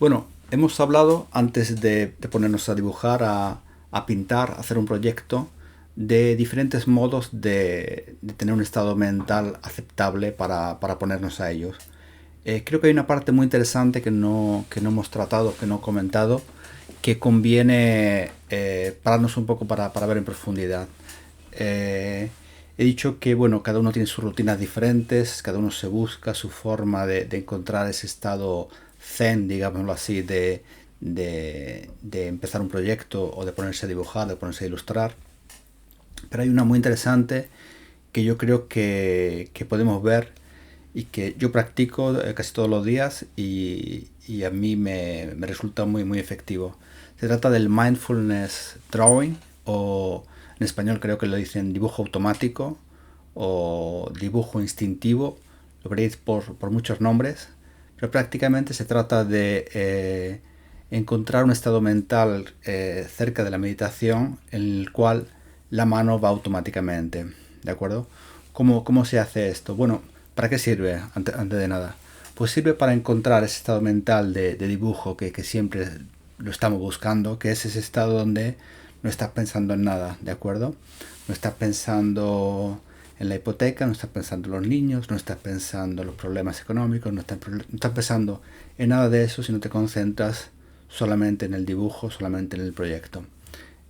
Bueno, hemos hablado antes de ponernos a dibujar, a pintar, a hacer un proyecto, de diferentes modos de tener un estado mental aceptable para ponernos a ellos. Creo que hay una parte muy interesante que no hemos tratado, que no he comentado, que conviene pararnos un poco para ver en profundidad. He dicho que bueno, cada uno tiene sus rutinas diferentes, cada uno se busca su forma de encontrar ese estado zen, digámoslo así, de empezar un proyecto o de ponerse a dibujar, de ponerse a ilustrar. Pero hay una muy interesante que yo creo que podemos ver y que yo practico casi todos los días y a mí me resulta muy efectivo. Se trata del mindfulness drawing, o en español creo que lo dicen dibujo automático o dibujo instintivo, lo veréis por muchos nombres, pero prácticamente se trata de encontrar un estado mental cerca de la meditación en el cual la mano va automáticamente, ¿de acuerdo? ¿Cómo se hace esto? Bueno, ¿para qué sirve antes de nada? Pues sirve para encontrar ese estado mental de dibujo que siempre lo estamos buscando, que es ese estado donde no estás pensando en nada, ¿de acuerdo? No estás pensando en la hipoteca, no estás pensando en los niños, no estás pensando en los problemas económicos, no estás pensando en nada de eso, sino te concentras solamente en el dibujo, solamente en el proyecto.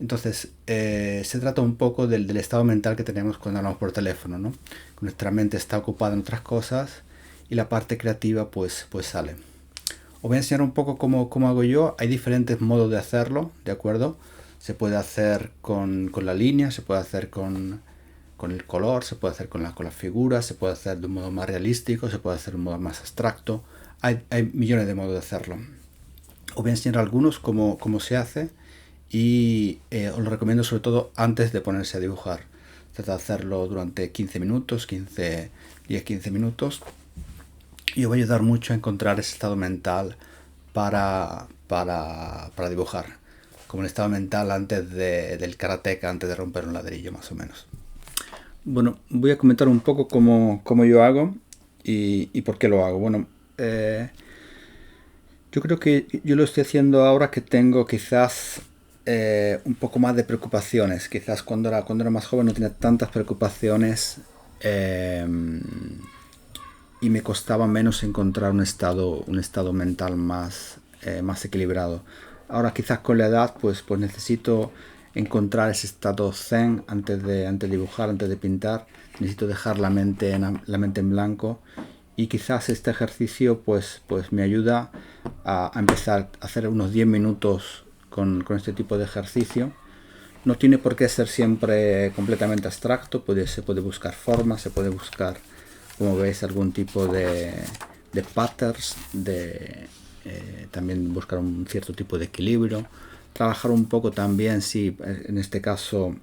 Entonces, se trata un poco del estado mental que tenemos cuando hablamos por teléfono, ¿no? Nuestra mente está ocupada en otras cosas y la parte creativa pues sale. Os voy a enseñar un poco cómo hago yo. Hay diferentes modos de hacerlo, ¿de acuerdo? Se puede hacer con la línea, se puede hacer con el color, se puede hacer con las figuras, se puede hacer de un modo más realístico, se puede hacer de un modo más abstracto. Hay millones de modos de hacerlo. Os voy a enseñar algunos cómo se hace y os lo recomiendo sobre todo antes de ponerse a dibujar. Trata de hacerlo durante 15 minutos, 10-15 minutos, y os va a ayudar mucho a encontrar ese estado mental para dibujar. Como el estado mental antes del karateka, antes de romper un ladrillo, más o menos. Bueno, voy a comentar un poco cómo yo hago y por qué lo hago. Bueno, yo creo que yo lo estoy haciendo ahora que tengo quizás un poco más de preocupaciones. Quizás cuando era más joven no tenía tantas preocupaciones y me costaba menos encontrar un estado mental más equilibrado. Ahora quizás con la edad pues necesito encontrar ese estado zen antes de dibujar, antes de pintar. Necesito dejar la mente en blanco y quizás este ejercicio pues me ayuda a empezar a hacer unos 10 minutos con este tipo de ejercicio. No tiene por qué ser siempre completamente abstracto, se puede buscar formas, se puede buscar, como veis, algún tipo de patterns, también buscar un cierto tipo de equilibrio, trabajar un poco también, si en este caso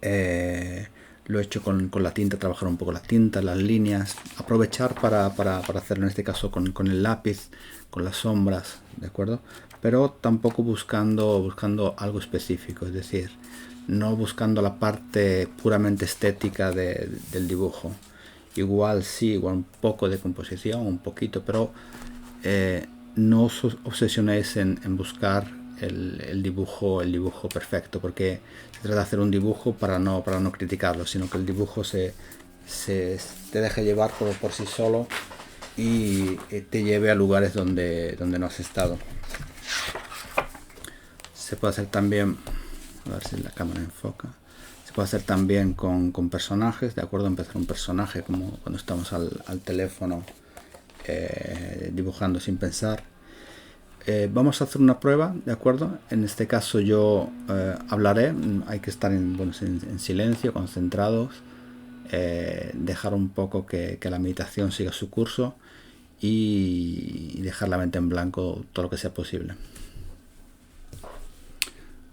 lo he hecho con la tinta, trabajar un poco la tinta, las líneas, aprovechar para hacerlo en este caso con el lápiz, con las sombras, ¿de acuerdo? Pero tampoco buscando algo específico, es decir, no buscando la parte puramente estética del dibujo. Igual sí, igual un poco de composición, un poquito, pero no os obsesionéis en buscar el dibujo perfecto, porque se trata de hacer un dibujo para no criticarlo, sino que el dibujo te deje llevar por sí solo y te lleve a lugares donde no has estado. Se puede hacer también, a ver si la cámara enfoca, se puede hacer también con personajes, de acuerdo, empezar un personaje como cuando estamos al teléfono dibujando sin pensar. Vamos a hacer una prueba, ¿de acuerdo? En este caso yo hablaré, hay que estar en silencio, concentrados, dejar un poco que la meditación siga su curso y dejar la mente en blanco todo lo que sea posible.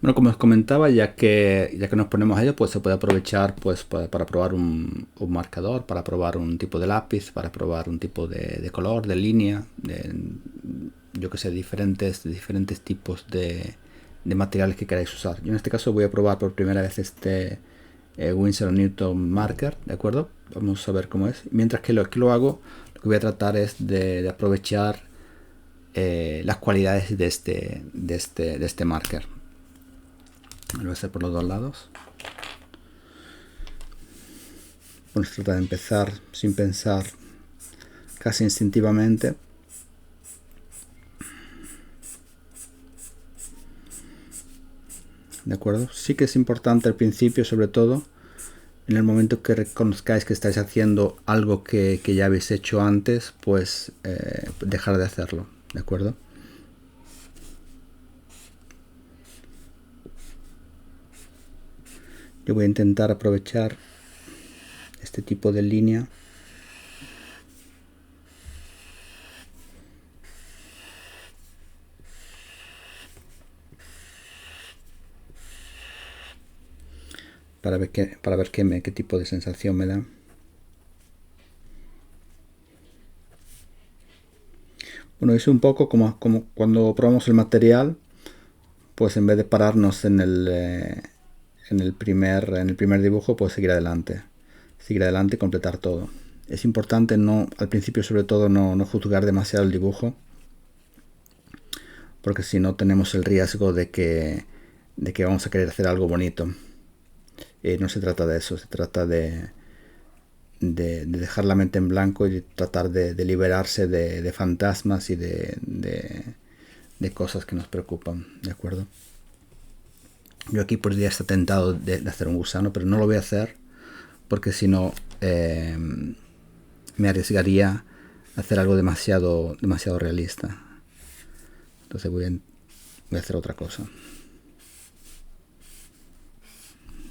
Bueno, como os comentaba, ya que nos ponemos a ello, pues se puede aprovechar pues para probar un marcador, para probar un tipo de lápiz, para probar un tipo de color, de línea, yo que sé, diferentes tipos de materiales que queráis usar. Yo en este caso voy a probar por primera vez este Winsor Newton Marker, ¿de acuerdo? Vamos a ver cómo es. Mientras que lo hago, lo que voy a tratar es de aprovechar las cualidades de este marker. Lo voy a hacer por los dos lados. Bueno, se trata de empezar sin pensar, casi instintivamente. ¿De acuerdo? Sí que es importante al principio, sobre todo, en el momento que reconozcáis que estáis haciendo algo que ya habéis hecho antes, pues dejar de hacerlo, ¿de acuerdo? Yo voy a intentar aprovechar este tipo de línea para ver qué tipo de sensación me da. Bueno, es un poco como cuando probamos el material, pues en vez de pararnos en el primer dibujo, pues seguir adelante y completar todo. Es importante al principio sobre todo no juzgar demasiado el dibujo, porque si no tenemos el riesgo de que vamos a querer hacer algo bonito. No se trata de eso, se trata de dejar la mente en blanco y tratar de liberarse de fantasmas y de cosas que nos preocupan, ¿de acuerdo? Yo aquí podría estar tentado de hacer un gusano, pero no lo voy a hacer porque si no me arriesgaría a hacer algo demasiado realista. Entonces voy a hacer otra cosa.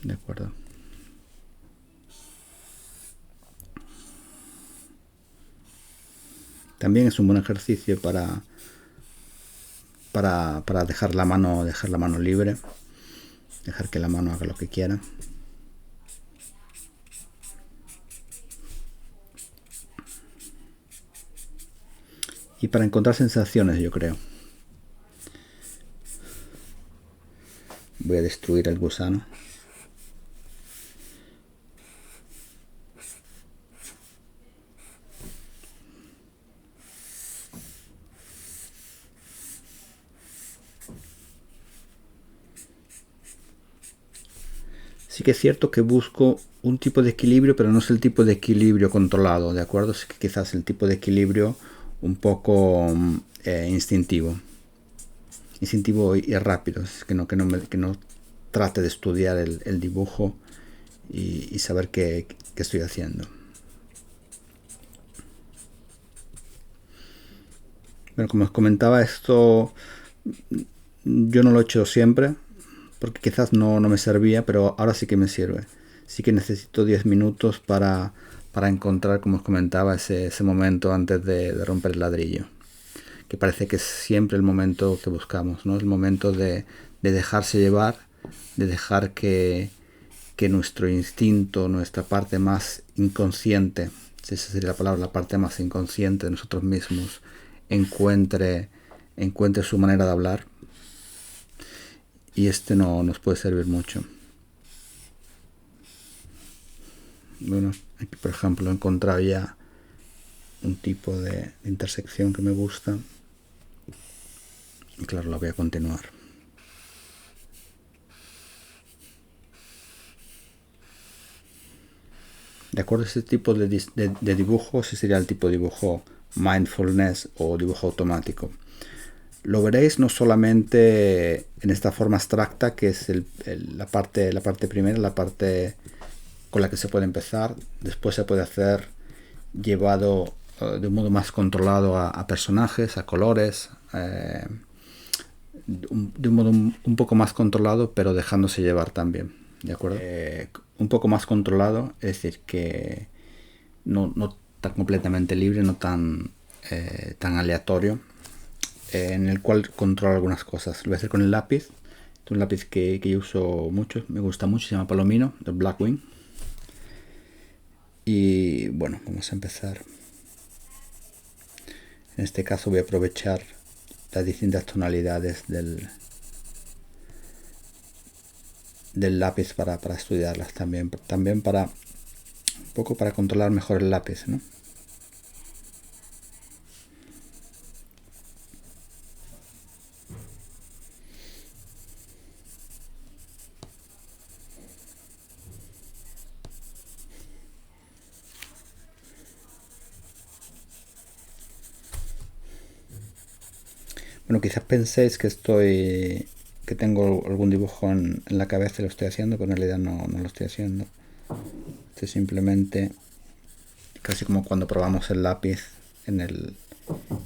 De acuerdo. También es un buen ejercicio para dejar la mano libre, dejar que la mano haga lo que quiera. Y para encontrar sensaciones, yo creo. Voy a destruir el gusano. Sí que es cierto que busco un tipo de equilibrio, pero no es el tipo de equilibrio controlado, ¿de acuerdo? Es que quizás el tipo de equilibrio un poco instintivo y rápido, es que no trate de estudiar el dibujo y saber qué estoy haciendo. Bueno, como os comentaba, esto yo no lo he hecho siempre, porque quizás no me servía, pero ahora sí que me sirve. Sí que necesito 10 minutos para encontrar, como os comentaba, ese momento antes de romper el ladrillo. Que parece que es siempre el momento que buscamos, ¿no? El momento de dejarse llevar, de dejar que nuestro instinto, nuestra parte más inconsciente, si esa sería la palabra, la parte más inconsciente de nosotros mismos, encuentre su manera de hablar. Y no nos puede servir mucho. Bueno, aquí por ejemplo he encontrado ya un tipo de intersección que me gusta. Y claro, la voy a continuar. De acuerdo a este tipo de dibujo, ese sería el tipo de dibujo mindfulness o dibujo automático. Lo veréis no solamente en esta forma abstracta, que es la parte primera, la parte con la que se puede empezar. Después se puede hacer llevado de un modo más controlado a personajes, a colores, de un modo un poco más controlado, pero dejándose llevar también, ¿de acuerdo? Un poco más controlado, es decir, que no tan completamente libre, no tan aleatorio, en el cual controlo algunas cosas. Lo voy a hacer con el lápiz. Es un lápiz que yo uso mucho, me gusta mucho, se llama Palomino, de Blackwing. Y bueno, vamos a empezar. En este caso voy a aprovechar las distintas tonalidades del lápiz para estudiarlas también para un poco para controlar mejor el lápiz, ¿no? Bueno, quizás penséis que tengo algún dibujo en la cabeza y lo estoy haciendo, pero en realidad no lo estoy haciendo. Esto es simplemente casi como cuando probamos el lápiz en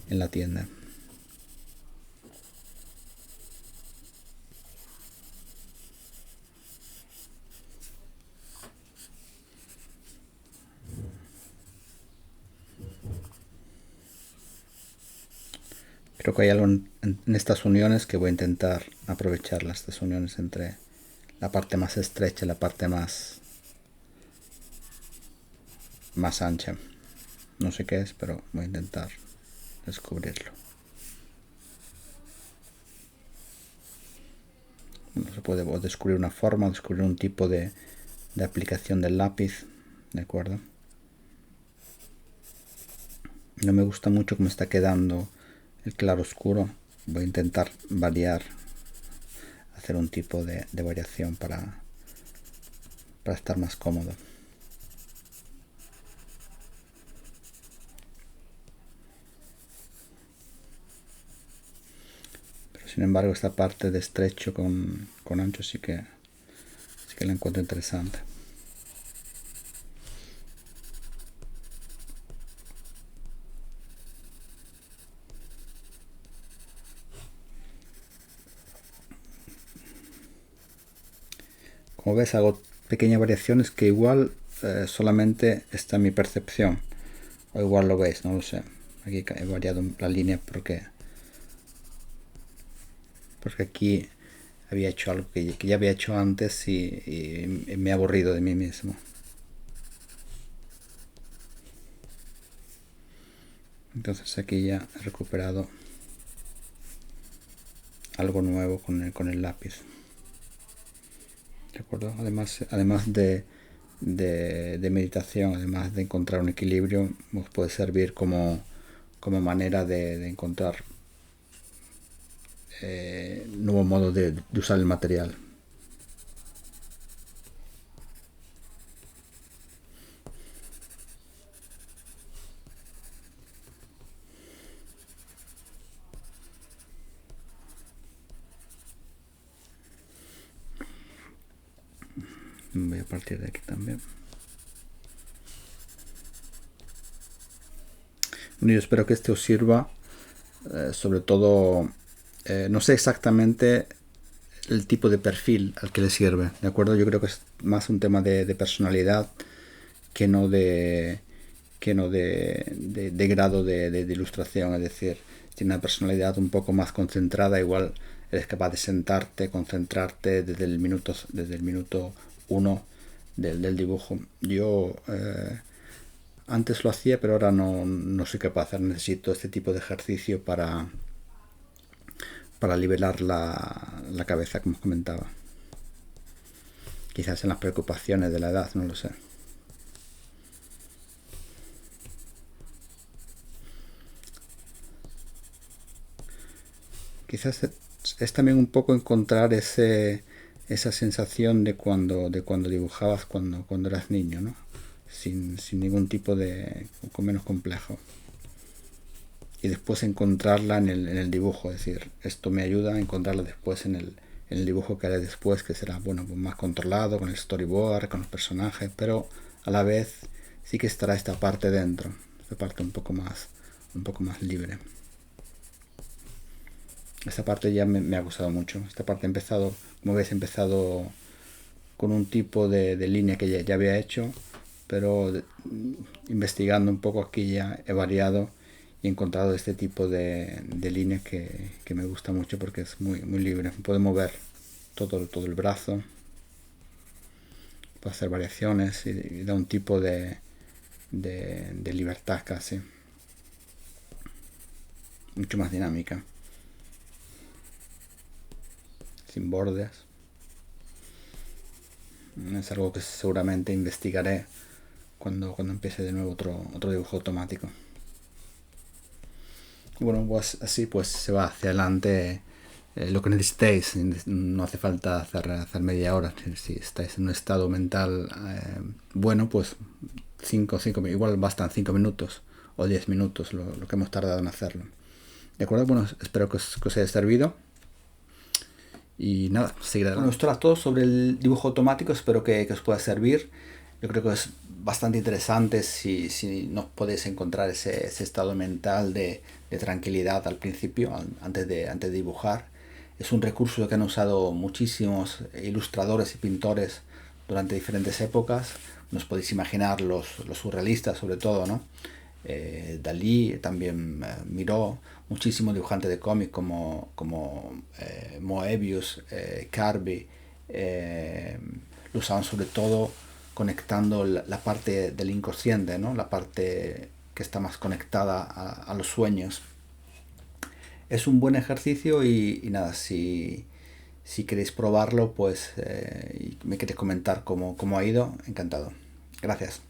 la tienda. Creo que hay algo en estas uniones que voy a intentar aprovecharlas, estas uniones entre la parte más estrecha y la parte más ancha. No sé qué es, pero voy a intentar descubrirlo. No se puede descubrir una forma, descubrir un tipo de aplicación del lápiz, ¿de acuerdo? No me gusta mucho cómo está quedando el claro oscuro. Voy a intentar variar, hacer un tipo de variación para estar más cómodo. Pero sin embargo esta parte de estrecho con ancho sí que la encuentro interesante. Como ves, hago pequeñas variaciones que igual solamente está en mi percepción. O igual lo veis, no lo sé. Aquí he variado la línea porque aquí había hecho algo que ya había hecho antes y me he aburrido de mí mismo. Entonces aquí ya he recuperado algo nuevo con el lápiz. ¿De acuerdo? Además de meditación, además de encontrar un equilibrio, nos puede servir como manera de encontrar nuevos modos de usar el material. Voy a partir de aquí también. Bueno, yo espero que este os sirva, sobre todo, no sé exactamente el tipo de perfil al que le sirve, ¿de acuerdo? Yo creo que es más un tema de personalidad que no de grado de ilustración. Es decir, si una personalidad un poco más concentrada, igual eres capaz de sentarte, concentrarte desde el minuto 1 del dibujo. Yo antes lo hacía, pero ahora no soy capaz. Necesito este tipo de ejercicio para liberar la cabeza, como os comentaba. Quizás en las preocupaciones de la edad, no lo sé. Quizás es también un poco encontrar esa sensación de cuando dibujabas cuando eras niño, ¿no? Sin ningún tipo con menos complejo. Y después encontrarla en el dibujo, es decir, esto me ayuda a encontrarla después en el dibujo que haré después, que será pues más controlado, con el storyboard, con los personajes, pero a la vez sí que estará esta parte dentro, esta parte un poco más libre. Esta parte ya me ha gustado mucho. Esta parte como veis, he empezado con un tipo de línea que ya había hecho, pero investigando un poco aquí ya he variado y he encontrado este tipo de línea que me gusta mucho porque es muy libre. Puedo mover todo el brazo, puedo hacer variaciones y da un tipo de libertad casi, mucho más dinámica, sin bordes. Es algo que seguramente investigaré cuando empiece de nuevo otro dibujo automático. Bueno, pues así pues se va hacia adelante lo que necesitéis. No hace falta hacer media hora. Si estáis en un estado mental bueno, pues 5 igual bastan 5 minutos o 10 minutos lo que hemos tardado en hacerlo. ¿De acuerdo? Bueno, espero que os haya servido. Y nada, seguir adelante. Bueno, esto era todo sobre el dibujo automático. Espero que os pueda servir. Yo creo que es bastante interesante si no podéis encontrar ese estado mental de tranquilidad al principio, antes de dibujar. Es un recurso que han usado muchísimos ilustradores y pintores durante diferentes épocas. Nos podéis imaginar los surrealistas sobre todo, ¿no? Dalí, también Miró, muchísimos dibujantes de cómics como Moebius, Kirby, lo usaban sobre todo conectando la parte del inconsciente, ¿no? La parte que está más conectada a los sueños. Es un buen ejercicio y nada, si queréis probarlo, pues y me queréis comentar cómo ha ido, encantado. Gracias.